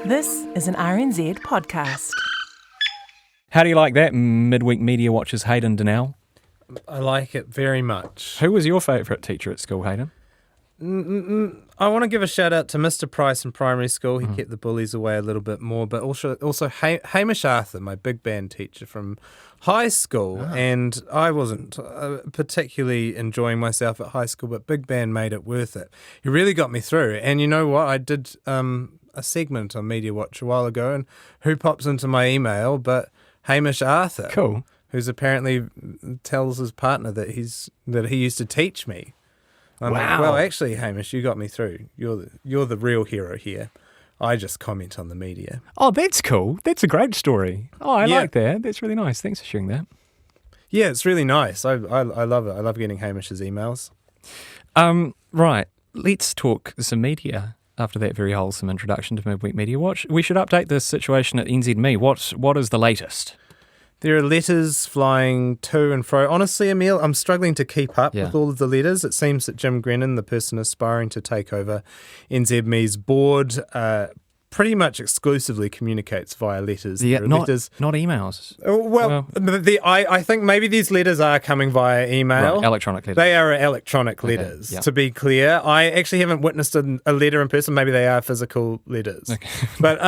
This is an RNZ podcast. How do you like that, Midweek Mediawatch's Hayden Donnell? I like it very much. Who was your favourite teacher at school, Hayden? I want to give a shout out to Mr. Price in primary school. He kept the bullies away a little bit more, but also Hamish Arthur, my big band teacher from high school. And I wasn't particularly enjoying myself at high school, but big band made it worth it. He really got me through. And you know what? I did a segment on Mediawatch a while ago, and who pops into my email but Hamish Arthur. Cool. Who's apparently tells his partner that he used to teach me. I'm like, well, actually, Hamish, you got me through. You're the real hero here. I just comment on the media. Oh, that's cool. That's a great story. Oh, I like that. That's really nice. Thanks for sharing that. Yeah, it's really nice. I love it. I love getting Hamish's emails. Right. Let's talk some media. After that very wholesome introduction to Midweek Media Watch, we should update the situation at NZME. What is the latest? There are letters flying to and fro. Honestly, Emil, I'm struggling to keep up with all of the letters. It seems that Jim Grenon, the person aspiring to take over NZME's board, pretty much exclusively communicates via letters. Yeah, not emails. I think maybe these letters are coming via email. Right, electronic letters. They are electronic letters, to be clear. I actually haven't witnessed a letter in person. Maybe they are physical letters. Okay. But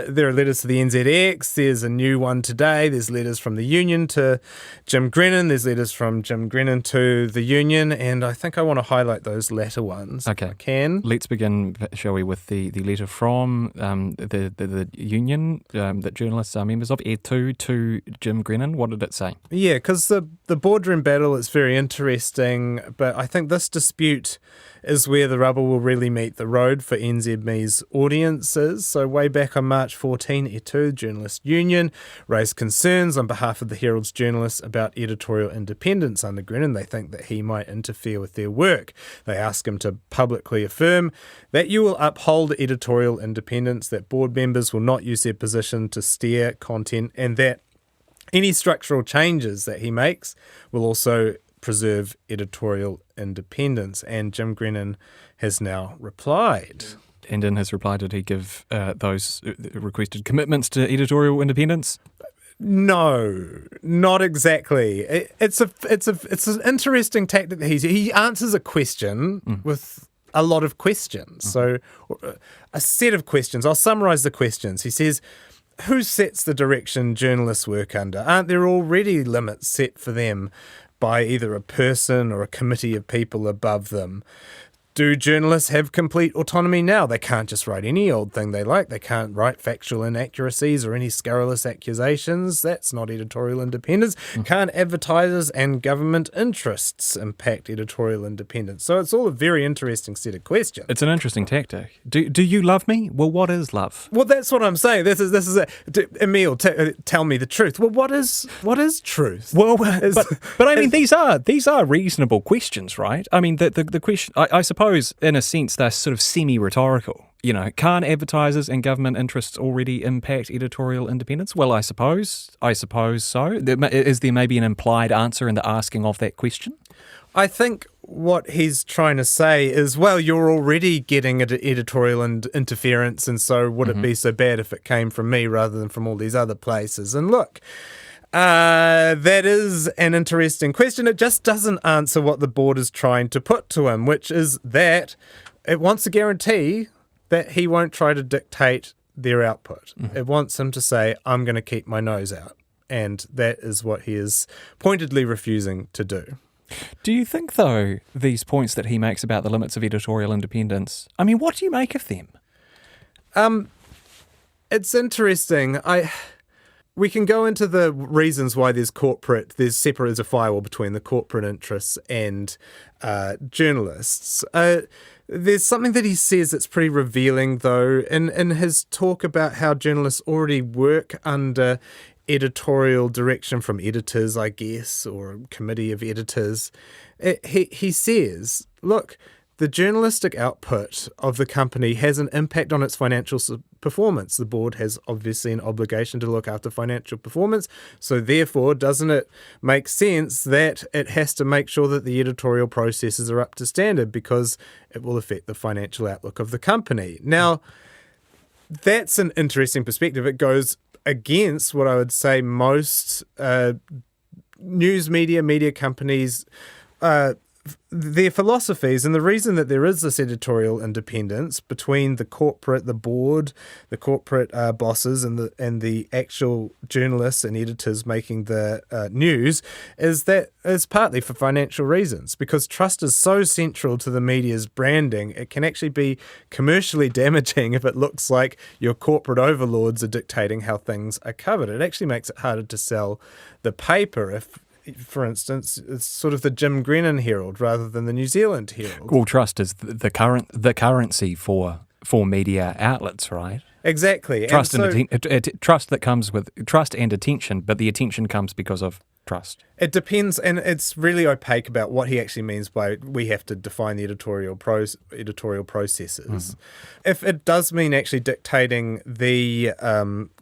there are letters to the NZX. There's a new one today. There's letters from the union to Jim Grenon. There's letters from Jim Grenon to the union. And I think I want to highlight those latter ones. Okay. If I can. Let's begin, shall we, with the letter from the union that journalists are members of, Air2 to Jim Grenon. What did it say? Yeah, because the boardroom battle is very interesting, but I think this dispute is where the rubber will really meet the road for NZME's audiences. So way back on March 14, Air2 Journalist Union raised concerns on behalf of the Herald's journalists about editorial independence under Grenon. They think that he might interfere with their work. They ask him to publicly affirm that you will uphold editorial independence, that board members will not use their position to steer content, and that any structural changes that he makes will also preserve editorial independence. And Jim Grenon has now replied. And in his reply, did he give those requested commitments to editorial independence? No, not exactly. It's an interesting tactic that he answers a question with a lot of questions. So a set of questions. I'll summarize the questions. He says, who sets the direction journalists work under? Aren't there already limits set for them by either a person or a committee of people above them? Do journalists have complete autonomy now? They can't just write any old thing they like. They can't write factual inaccuracies or any scurrilous accusations. That's not editorial independence. Can't advertisers and government interests impact editorial independence? So it's all a very interesting set of questions. It's an interesting tactic. Do you love me? Well, what is love? Well, that's what I'm saying. This is it. Emil, tell me the truth. Well, what is truth? Well, but I mean, these are reasonable questions, right? I mean, the question, I suppose, in a sense, they're sort of semi-rhetorical. You know, can't advertisers and government interests already impact editorial independence? Well, I suppose so. Is there maybe an implied answer in the asking of that question? I think what he's trying to say is, well, you're already getting editorial interference, and so would it be so bad if it came from me rather than from all these other places? And look, that is an interesting question. It just doesn't answer what the board is trying to put to him, which is that it wants a guarantee that he won't try to dictate their output. It wants him to say, I'm going to keep my nose out. And that is what he is pointedly refusing to do. Do you think, though, these points that he makes about the limits of editorial independence, I mean, what do you make of them? It's interesting. We can go into the reasons why there's separate as a firewall between the corporate interests and journalists. There's something that he says that's pretty revealing, though, in his talk about how journalists already work under editorial direction from editors, I guess, or a committee of editors. He says, look, the journalistic output of the company has an impact on its financial performance. The board has obviously an obligation to look after financial performance, so therefore doesn't it make sense that it has to make sure that the editorial processes are up to standard because it will affect the financial outlook of the company. Now, that's an interesting perspective. It goes against what I would say most news media companies, their philosophies, and the reason that there is this editorial independence between the board, the corporate bosses, and the actual journalists and editors making the news, is that it's partly for financial reasons. Because trust is so central to the media's branding, it can actually be commercially damaging if it looks like your corporate overlords are dictating how things are covered. It actually makes it harder to sell the paper if, for instance, it's sort of the Jim Grenon Herald rather than the New Zealand Herald. Well, trust is the currency for media outlets, right? Exactly. Trust trust that comes with trust and attention, but the attention comes because of trust. It depends, and it's really opaque about what he actually means by we have to define the editorial processes. If it does mean actually dictating the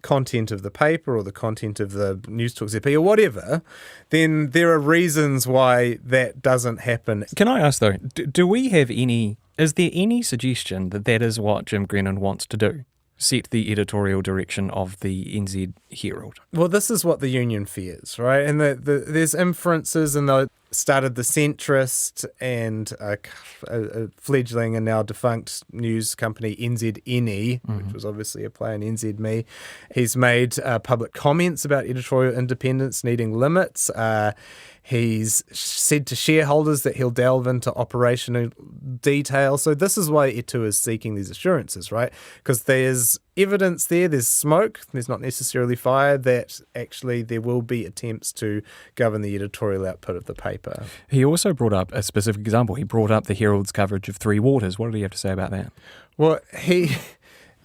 content of the paper or the content of the News Talk ZP or whatever, then there are reasons why that doesn't happen. Can I ask, though, do we have any... Is there any suggestion that is what Jim Grenon wants to do? Set the editorial direction of the NZ Herald? Well, this is what the union fears, right? And there's inferences, and they started the centrist and a fledgling and now defunct news company NZME, which was obviously a play on NZME. He's made public comments about editorial independence needing limits. He's said to shareholders that he'll delve into operational detail. So this is why Etu is seeking these assurances, right? Because there's evidence there's smoke, there's not necessarily fire, that actually there will be attempts to govern the editorial output of the paper. He also brought up a specific example. He brought up the Herald's coverage of Three Waters. What did he have to say about that? Well,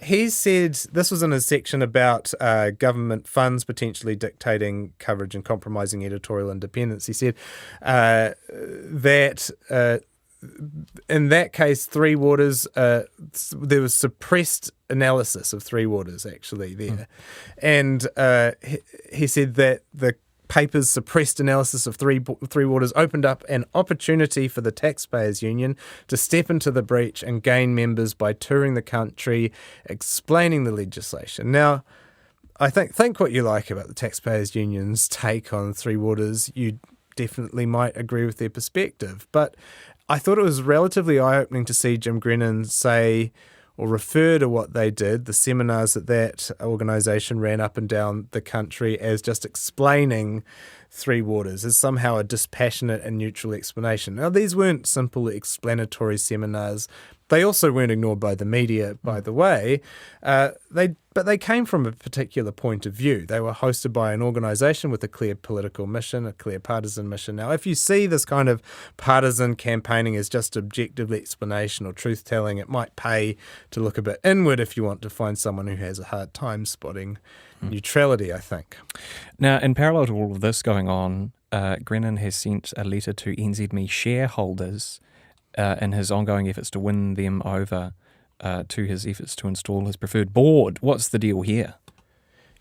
He said, this was in his section about government funds potentially dictating coverage and compromising editorial independence. He said that in that case, Three Waters, there was suppressed analysis of Three Waters actually there. And he said that the paper's suppressed analysis of Three Waters opened up an opportunity for the Taxpayers Union to step into the breach and gain members by touring the country, explaining the legislation. Now, I think what you like about the Taxpayers Union's take on Three Waters, you definitely might agree with their perspective. But I thought it was relatively eye-opening to see Jim Grenon say or refer to what they did, the seminars that organisation ran up and down the country, as just explaining Three Waters, as somehow a dispassionate and neutral explanation. Now, these weren't simple explanatory seminars. They also weren't ignored by the media, by the way. But they came from a particular point of view. They were hosted by an organisation with a clear political mission, a clear partisan mission. Now, if you see this kind of partisan campaigning as just objective explanation or truth-telling, it might pay to look a bit inward if you want to find someone who has a hard time spotting neutrality, I think. Now, in parallel to all of this going on, Grenon has sent a letter to NZME shareholders in his ongoing efforts to win them over to his efforts to install his preferred board. What's the deal here?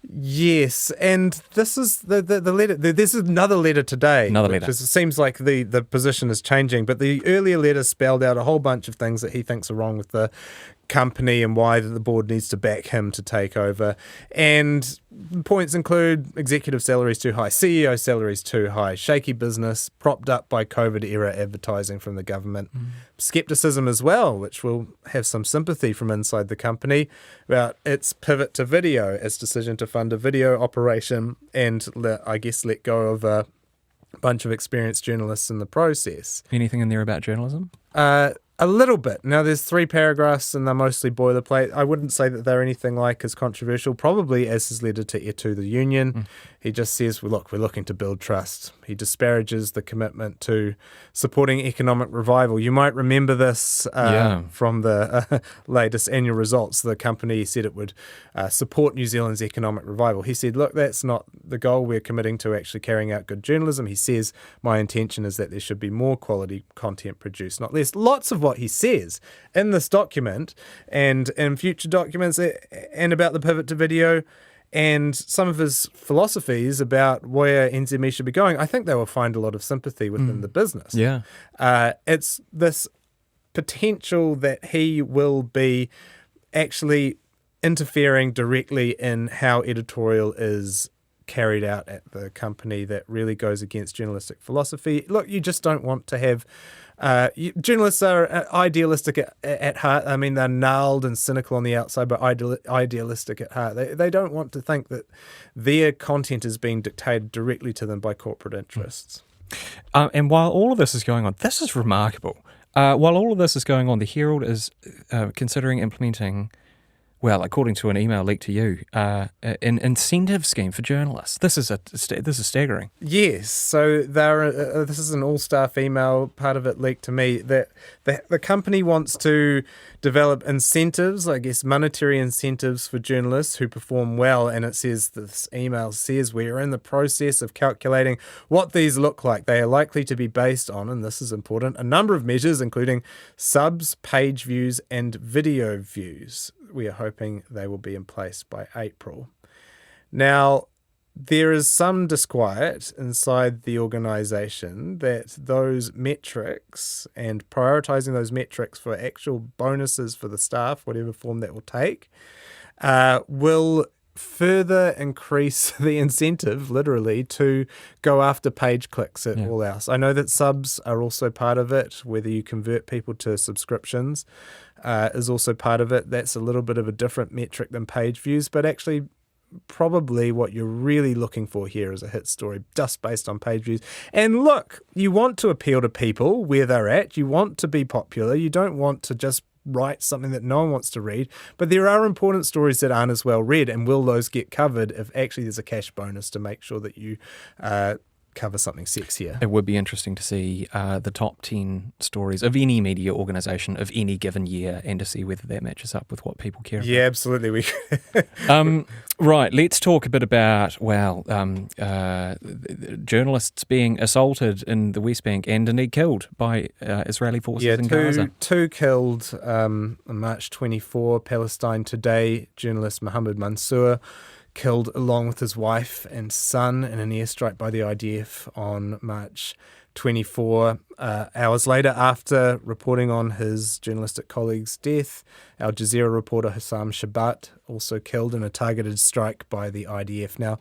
Yes, and this is the letter. There's another letter today. It seems like the position is changing, but the earlier letter spelled out a whole bunch of things that he thinks are wrong with the company and why the board needs to back him to take over. And points include executive salaries too high, CEO salaries too high, shaky business, propped up by COVID-era advertising from the government, scepticism as well, which will have some sympathy from inside the company about its pivot to video, its decision to fund a video operation and, I guess, let go of a bunch of experienced journalists in the process. Anything in there about journalism? A little bit. Now, there's 3 paragraphs and they're mostly boilerplate. I wouldn't say that they're anything like as controversial, probably as his letter to Etu, the union. He just says, well, look, we're looking to build trust. He disparages the commitment to supporting economic revival. You might remember this from the latest annual results. The company said it would support New Zealand's economic revival. He said, look, that's not the goal. We're committing to actually carrying out good journalism. He says, my intention is that there should be more quality content produced, not less. Lots of what he says in this document and in future documents and about the pivot to video and some of his philosophies about where NZME should be going, I think they will find a lot of sympathy within the business. Yeah. It's this potential that he will be actually interfering directly in how editorial is carried out at the company that really goes against journalistic philosophy. Look, you just don't want to have journalists are idealistic at heart. I mean, they're gnarled and cynical on the outside, but idealistic at heart. They don't want to think that their content is being dictated directly to them by corporate interests. And while all of this is going on, this is remarkable. While all of this is going on, the Herald is considering implementing, well, according to an email leaked to you, an incentive scheme for journalists. This is staggering. Yes, so this is an all-staff email. Part of it leaked to me that the company wants to develop incentives, I guess monetary incentives for journalists who perform well. And it says, this email says, we are in the process of calculating what these look like. They are likely to be based on, and this is important, a number of measures, including subs, page views, and video views. We are hoping they will be in place by April. Now, there is some disquiet inside the organisation that those metrics and prioritising those metrics for actual bonuses for the staff, whatever form that will take, will further increase the incentive, literally, to go after page clicks at all else. I know that subs are also part of it, whether you convert people to subscriptions is also part of it. That's a little bit of a different metric than page views, but actually probably what you're really looking for here is a hit story just based on page views. And look, you want to appeal to people where they're at. You want to be popular. You don't want to just write something that no one wants to read. But there are important stories that aren't as well read, and will those get covered if actually there's a cash bonus to make sure that you cover something sexier? It would be interesting to see the top 10 stories of any media organisation of any given year and to see whether that matches up with what people care about. Yeah, absolutely. Right, let's talk a bit about, journalists being assaulted in the West Bank and indeed killed by Israeli forces in Gaza. Two killed on March 24. Palestine Today journalist Mohammed Mansour killed along with his wife and son in an airstrike by the IDF on March 24. Hours later, after reporting on his journalistic colleague's death, Al Jazeera reporter Hussam Shabat also killed in a targeted strike by the IDF. Now,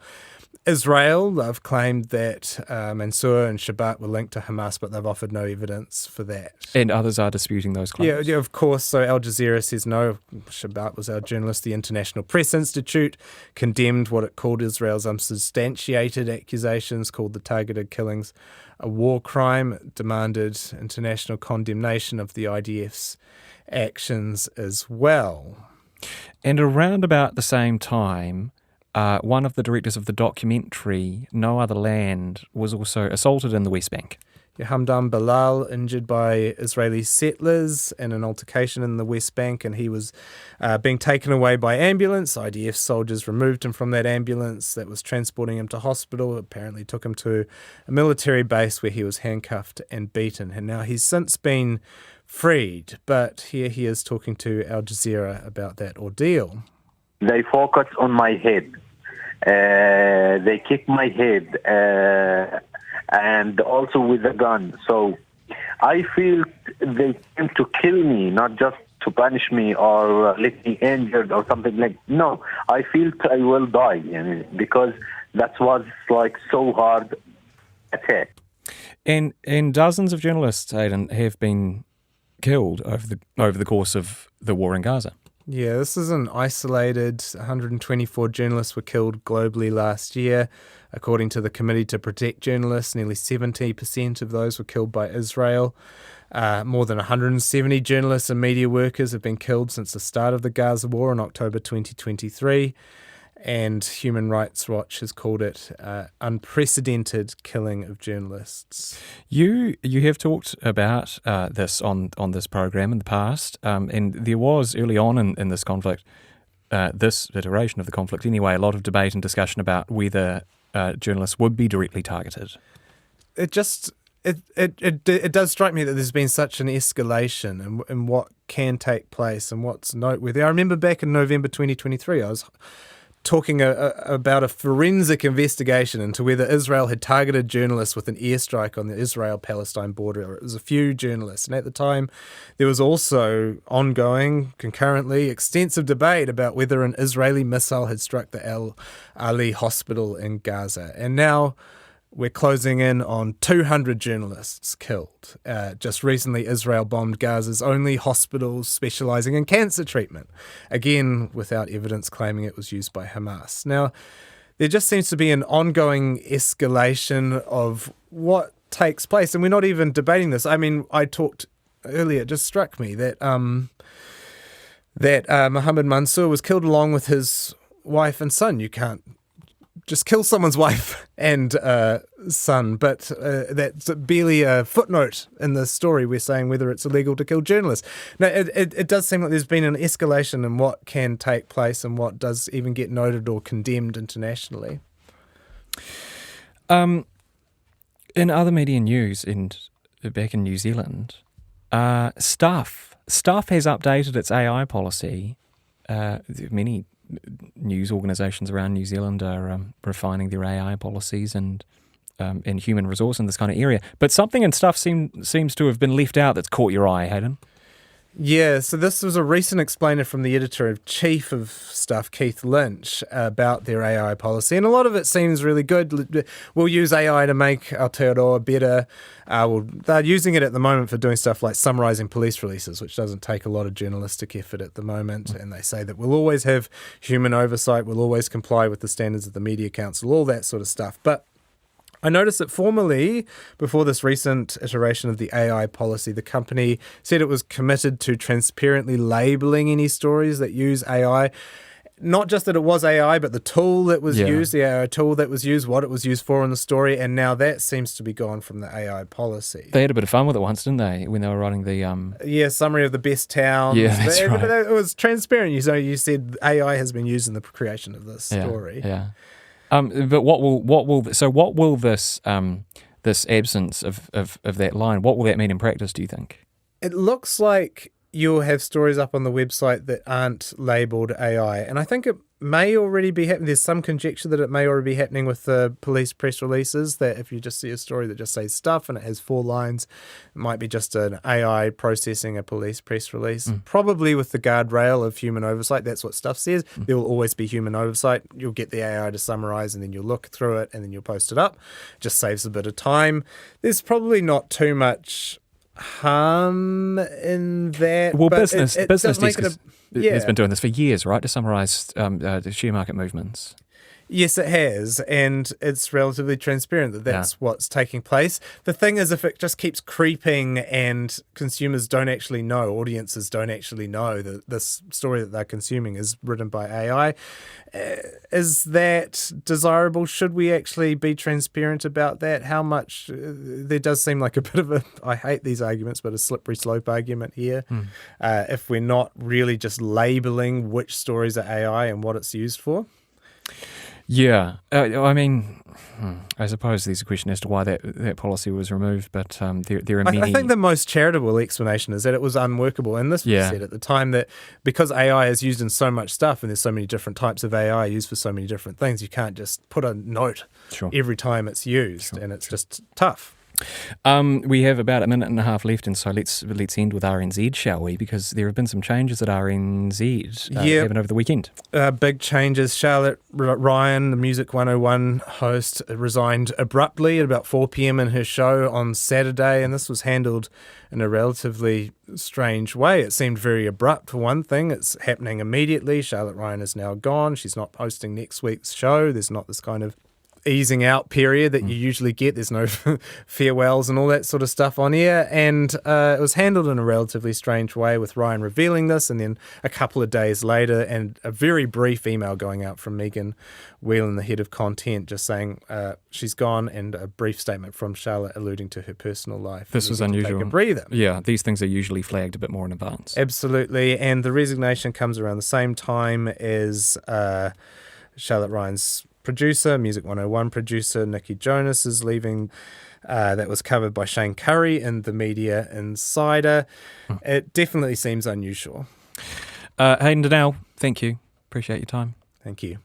Israel have claimed that Mansour and Shabat were linked to Hamas, but they've offered no evidence for that. And others are disputing those claims. Yeah, of course. So Al Jazeera says no. Shabat was our journalist. The International Press Institute condemned what it called Israel's unsubstantiated accusations, called the targeted killings a war crime, demanded international condemnation of the IDF's actions as well. And around about the same time, one of the directors of the documentary No Other Land was also assaulted in the West Bank. Hamdan Bilal injured by Israeli settlers in an altercation in the West Bank, and he was being taken away by ambulance. IDF soldiers removed him from that ambulance that was transporting him to hospital, apparently took him to a military base where he was handcuffed and beaten. And now he's since been freed, but here he is talking to Al Jazeera about that ordeal. They focus on my head. They kick my head. And also with a gun. So I feel they came to kill me, not just to punish me or let me injured or something like. No, I feel I will die, because that was like so hard attack. And dozens of journalists, Aidan, have been killed over the course of the war in Gaza. Yeah, this isn't isolated. 124 journalists were killed globally last year. According to the Committee to Protect Journalists, nearly 70% of those were killed by Israel. More than 170 journalists and media workers have been killed since the start of the Gaza war in October 2023. And Human Rights Watch has called it unprecedented killing of journalists. You have talked about this on this program in the past, and there was early on in this conflict, this iteration of the conflict anyway, a lot of debate and discussion about whether journalists would be directly targeted. It does strike me that there's been such an escalation in what can take place and what's noteworthy. I remember back in November 2023, I was talking about a forensic investigation into whether Israel had targeted journalists with an airstrike on the Israel-Palestine border. It was a few journalists. And at the time, there was also ongoing, concurrently, extensive debate about whether an Israeli missile had struck the Al Ali hospital in Gaza. And now we're closing in on 200 journalists killed. Just recently, Israel bombed Gaza's only hospital specializing in cancer treatment, again, without evidence claiming it was used by Hamas. Now, there just seems to be an ongoing escalation of what takes place, and we're not even debating this. I mean, I talked earlier, it just struck me that Mohammed Mansour was killed along with his wife and son. You can't just kill someone's wife and son, but that's barely a footnote in the story. We're saying whether it's illegal to kill journalists. Now, it does seem like there's been an escalation in what can take place and what does even get noted or condemned internationally. In other media news, and back in New Zealand, Stuff has updated its AI policy. Many news organisations around New Zealand are refining their AI policies and human resource in this kind of area. But something in Stuff seems to have been left out that's caught your eye, Hayden. Yeah, so this was a recent explainer from the editor-in-chief of Stuff, Keith Lynch, about their AI policy. And a lot of it seems really good. We'll use AI to make Aotearoa better. They're using it at the moment for doing stuff like summarising police releases, which doesn't take a lot of journalistic effort at the moment. And they say that we'll always have human oversight, we'll always comply with the standards of the Media Council, all that sort of stuff. But I noticed that formally, before this recent iteration of the AI policy, the company said it was committed to transparently labelling any stories that use AI. Not just that it was AI, but the tool that was used, the AI tool that was used, what it was used for in the story, and now that seems to be gone from the AI policy. They had a bit of fun with it once, didn't they, when they were writing the... summary of the best towns. Yeah, that's right. But it was transparent. You said AI has been used in the creation of this story. Yeah. But what will this this absence of that line, what will that mean in practice, do you think? It looks like you'll have stories up on the website that aren't labelled AI, and I think it may already be happening. There's some conjecture that it may already be happening with the police press releases, that if you just see a story that just says Stuff and it has 4 lines, it might be just an AI processing a police press release. Probably with the guardrail of human oversight. That's what Stuff says. There will always be human oversight. You'll get the AI to summarise and then you'll look through it and then you'll post it up. It just saves a bit of time. There's probably not too much harm in that. Well, but business desk has been doing this for years, right, to summarise the share market movements. Yes, it has, and it's relatively transparent that that's what's taking place. The thing is, if it just keeps creeping and consumers don't actually know, audiences don't actually know that this story that they're consuming is written by AI, is that desirable? Should we actually be transparent about that? How much? There does seem like a bit of a, I hate these arguments, but a slippery slope argument here. If we're not really just labelling which stories are AI and what it's used for. Yeah, I mean, I suppose there's a question as to why that policy was removed, but there are many... I think the most charitable explanation is that it was unworkable, and this was said at the time, that because AI is used in so much stuff and there's so many different types of AI used for so many different things, you can't just put a note every time it's used, and it's just tough. We have about a minute and a half left, and so let's end with RNZ, shall we? Because there have been some changes at RNZ happened over the weekend. Big changes. Charlotte Ryan, the Music 101 host, resigned abruptly at about 4 p.m. in her show on Saturday, and this was handled in a relatively strange way. It seemed very abrupt for one thing. It's happening immediately. Charlotte Ryan is now gone. She's not hosting next week's show. There's not this kind of easing out period that you usually get. There's no farewells and all that sort of stuff on air, and it was handled in a relatively strange way, with Ryan revealing this, and then a couple of days later and a very brief email going out from Megan Whelan, the head of content, just saying she's gone, and a brief statement from Charlotte alluding to her personal life. This was unusual. Take a breather. Yeah, these things are usually flagged a bit more in advance. Absolutely, and the resignation comes around the same time as Charlotte Ryan's producer, Music 101 producer, Nikki Jonas is leaving. That was covered by Shane Curry in the Media Insider. It definitely seems unusual. Hayden Donnell, thank you. Appreciate your time. Thank you.